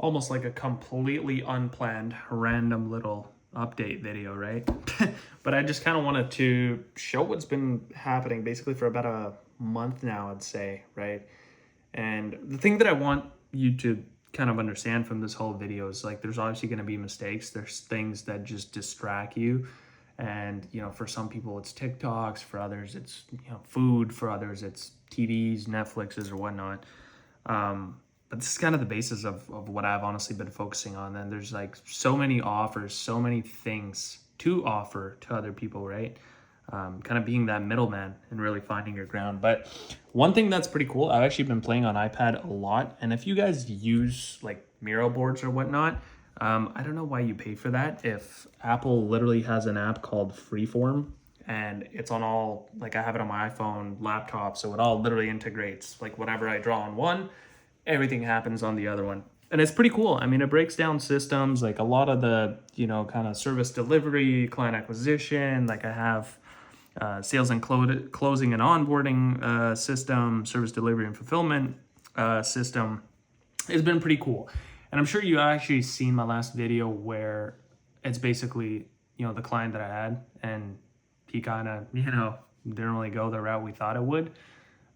almost like a completely unplanned, random little update video, right? But I just kind of wanted to show what's been happening basically for about a month now, I'd say, right? And the thing that I want you to kind of understand from this whole video is like there's obviously going to be mistakes. There's things that just distract you. And, for some people it's TikToks, for others it's, food, for others it's TVs, Netflixes, or whatnot. But this is kind of the basis of what I've honestly been focusing on. And there's like so many offers, so many things to offer to other people, right? Kind of being that middleman and really finding your ground. But one thing that's pretty cool, I've actually been playing on iPad a lot. And if you guys use like Miro boards or whatnot, I don't know why you pay for that. If Apple literally has an app called Freeform, and it's on all, like I have it on my iPhone, laptop, so it all literally integrates. Like whatever I draw on one, everything happens on the other one. And it's pretty cool. I mean, it breaks down systems, like a lot of the, kind of service delivery, client acquisition. Like I have sales and closing and onboarding system, service delivery and fulfillment system. It's been pretty cool. And I'm sure you actually seen my last video where it's basically, the client that I had, and he kind of, didn't really go the route we thought it would.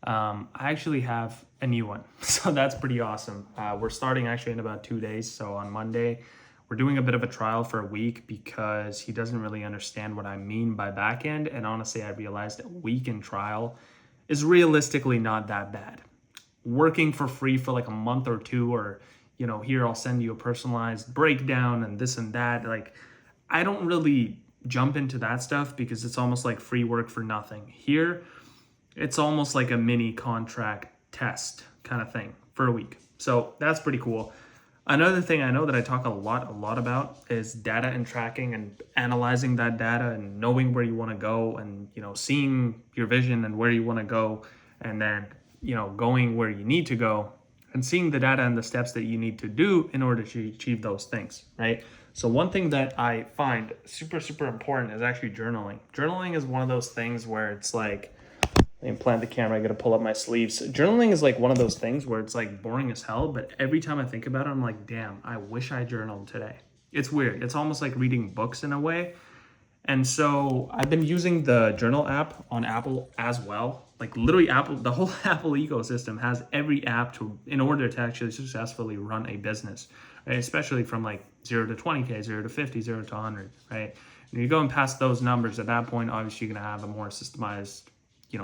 I actually have a new one. So that's pretty awesome. We're starting actually in about 2 days. So on Monday, we're doing a bit of a trial for a week because he doesn't really understand what I mean by backend. And honestly, I realized a week in trial is realistically not that bad. Working for free for like a month or two, or, here I'll send you a personalized breakdown and this and that. Like, I don't really jump into that stuff because it's almost like free work for nothing. Here, it's almost like a mini contract test kind of thing for a week. So that's pretty cool. Another thing I know that I talk a lot about is data and tracking and analyzing that data and knowing where you want to go, and, seeing your vision and where you want to go, and then, going where you need to go and seeing the data and the steps that you need to do in order to achieve those things, right? So one thing that I find super important is actually journaling. Journaling is one of those things where it's like, plant the camera, I gotta pull up my sleeves. Journaling is like one of those things where it's like boring as hell, but every time I think about it, I'm like, damn, I wish I journaled today. It's weird. It's almost like reading books in a way. And so I've been using the journal app on Apple as well. Like literally Apple, the whole Apple ecosystem has every app in order to actually successfully run a business, right? Especially from like 0 to 20K, 0 to 50, 0 to 100, right? And you go and past those numbers, at that point, obviously you're gonna have a more systemized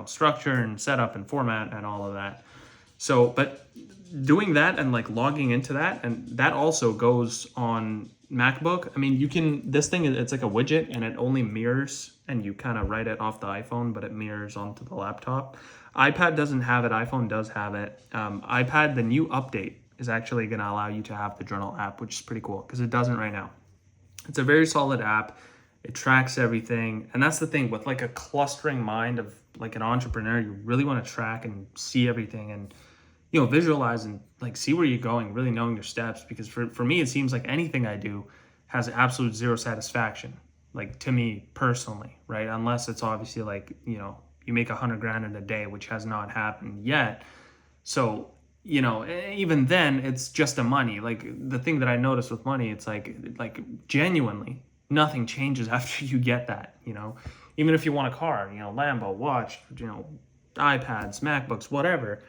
structure and setup and format and all of that. So, but doing that and like logging into that, and that also goes on MacBook. I mean, this thing, it's like a widget and it only mirrors, and you kind of write it off the iPhone, but it mirrors onto the laptop. iPad doesn't have it. iPhone does have it. iPad, the new update is actually going to allow you to have the journal app, which is pretty cool because it doesn't right now. It's a very solid app. It tracks everything. And that's the thing with like a clustering mind of like an entrepreneur, you really want to track and see everything and, visualize and like see where you're going, really knowing your steps. Because for me, it seems like anything I do has absolute zero satisfaction, like to me personally, right? Unless it's obviously like, you make 100 grand in a day, which has not happened yet. So, even then it's just the money. Like the thing that I noticed with money, it's like genuinely nothing changes after you get that, even if you want a car, Lambo, watch, iPads, MacBooks, whatever.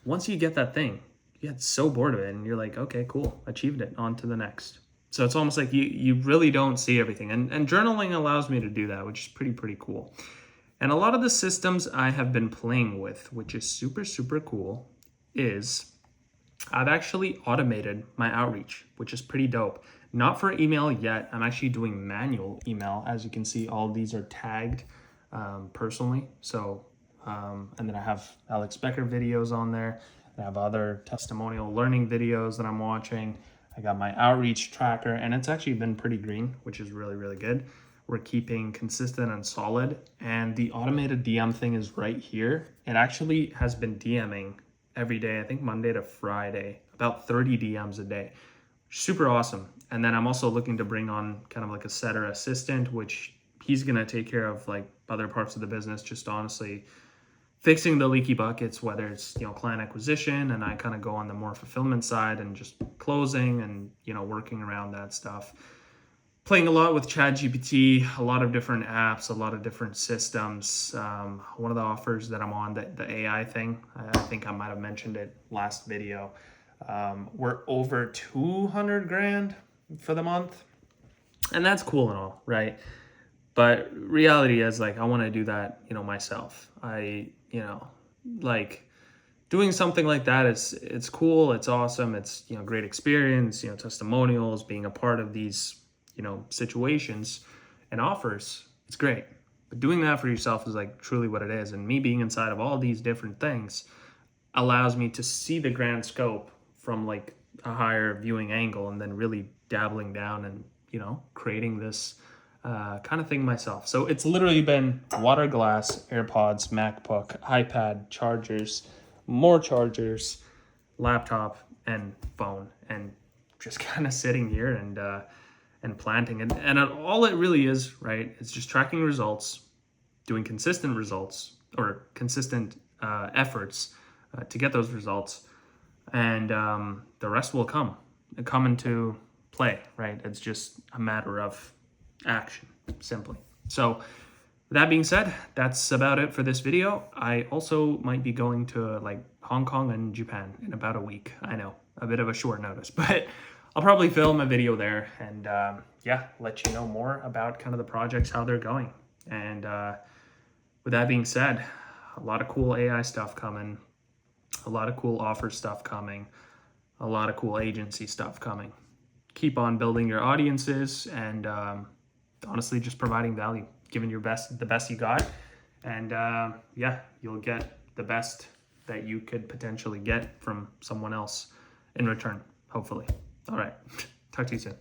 Once you get that thing, you get so bored of it and you're like, okay, cool, achieved it, on to the next. So it's almost like you really don't see everything. And journaling allows me to do that, which is pretty cool. And a lot of the systems I have been playing with, which is super cool, is I've actually automated my outreach, which is pretty dope. Not for email yet. I'm actually doing manual email. As you can see, all of these are tagged personally. So, and then I have Alex Becker videos on there. I have other testimonial learning videos that I'm watching. I got my outreach tracker, and it's actually been pretty green, which is really good. We're keeping consistent and solid. And the automated DM thing is right here. It actually has been DMing every day, I think Monday to Friday, about 30 DMs a day. Super awesome. And then I'm also looking to bring on kind of like a setter assistant, which he's going to take care of like other parts of the business, just honestly fixing the leaky buckets, whether it's, client acquisition, and I kind of go on the more fulfillment side and just closing and, working around that stuff. Playing a lot with ChatGPT, a lot of different apps, a lot of different systems. One of the offers that I'm on, the AI thing, I think I might have mentioned it last video. We're over 200 grand for the month, and that's cool and all, right? But reality is, like, I want to do that, myself. Like, doing something like that it's cool, it's awesome, it's, great experience, testimonials, being a part of these, situations and offers. It's great. But doing that for yourself is like truly what it is. And me being inside of all these different things allows me to see the grand scope from like a higher viewing angle, and then really dabbling down and, creating this kind of thing myself. So it's literally been water, glass, AirPods, MacBook, iPad, chargers, more chargers, laptop, and phone, and just kind of sitting here and planting. And all it really is, right, it's just tracking results, doing consistent results or consistent efforts to get those results, and the rest will come into play, right? It's just a matter of action, simply. So that being said, that's about it for this video. I also might be going to like Hong Kong and Japan in about a week. I know, a bit of a short notice, but I'll probably film a video there and let you know more about kind of the projects, how they're going. And with that being said, a lot of cool AI stuff coming, a lot of cool offer stuff coming, a lot of cool agency stuff coming. Keep on building your audiences and honestly just providing value, giving the best you got. And you'll get the best that you could potentially get from someone else in return, hopefully. All right. Talk to you soon.